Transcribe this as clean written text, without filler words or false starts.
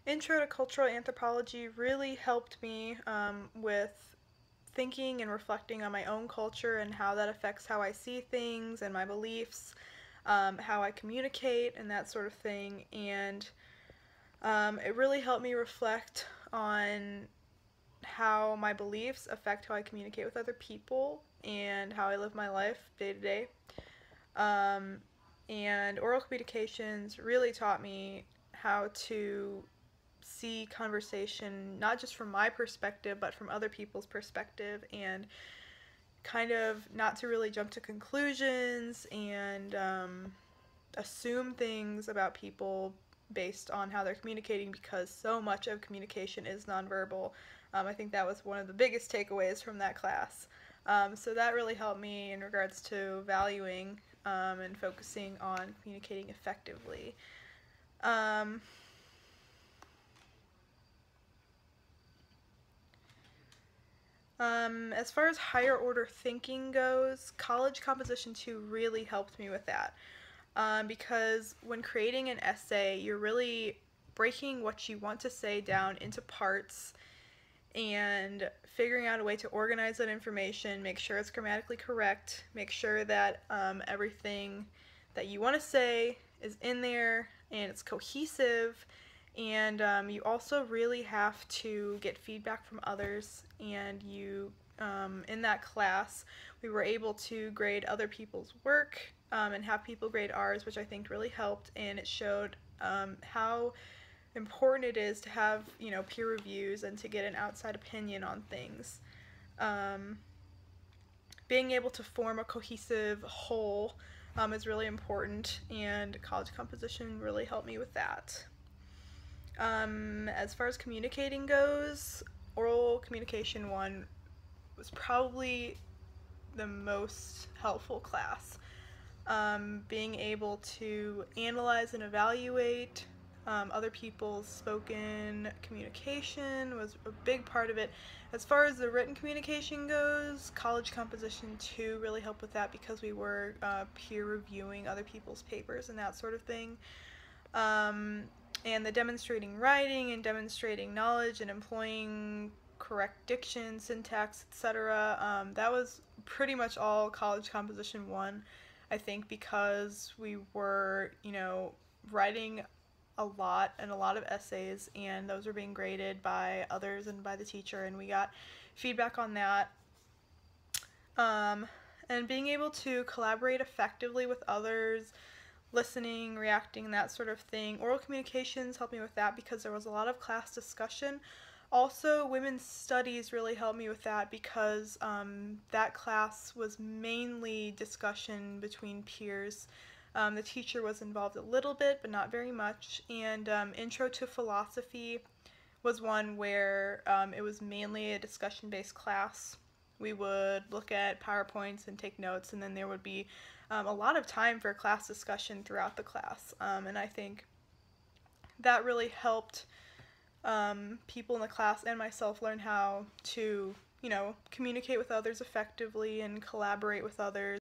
Intro to Cultural Anthropology really helped me with thinking and reflecting on my own culture and how that affects how I see things and my beliefs, how I communicate, and that sort of thing. And it really helped me reflect on how my beliefs affect how I communicate with other people and how I live my life day to day. Um, and oral communications really taught me how to see conversation not just from my perspective but from other people's perspective, and kind of not to really jump to conclusions and assume things about people based on how they're communicating, because so much of communication is nonverbal. I think that was one of the biggest takeaways from that class. So that really helped me in regards to valuing and focusing on communicating effectively. Um, as far as higher order thinking goes, college composition 2 really helped me with that. Because when creating an essay, you're really breaking what you want to say down into parts and figuring out a way to organize that information, make sure it's grammatically correct, make sure that everything that you want to say is in there and it's cohesive. And you also really have to get feedback from others. And in that class, we were able to grade other people's work and have people grade ours, which I think really helped. And it showed how important it is to have, peer reviews and to get an outside opinion on things. Um, Being able to form a cohesive whole is really important, and college composition really helped me with that. As far as communicating goes, oral communication 1 was probably the most helpful class. Being able to analyze and evaluate other people's spoken communication was a big part of it. As far as the written communication goes, college composition 2 really helped with that, because we were peer reviewing other people's papers and that sort of thing. And the demonstrating writing and demonstrating knowledge and employing correct diction, syntax, etc. That was pretty much all college composition 1, I think, because we were, writing a lot of essays, and those were being graded by others and by the teacher, and we got feedback on that. And being able to collaborate effectively with others, listening, reacting, that sort of thing. Oral communications helped me with that because there was a lot of class discussion. Also, women's studies really helped me with that, because that class was mainly discussion between peers. The teacher was involved a little bit, but not very much. And Intro to Philosophy was one where it was mainly a discussion-based class. We would look at PowerPoints and take notes, and then there would be a lot of time for class discussion throughout the class. And I think that really helped people in the class and myself learn how to, communicate with others effectively and collaborate with others.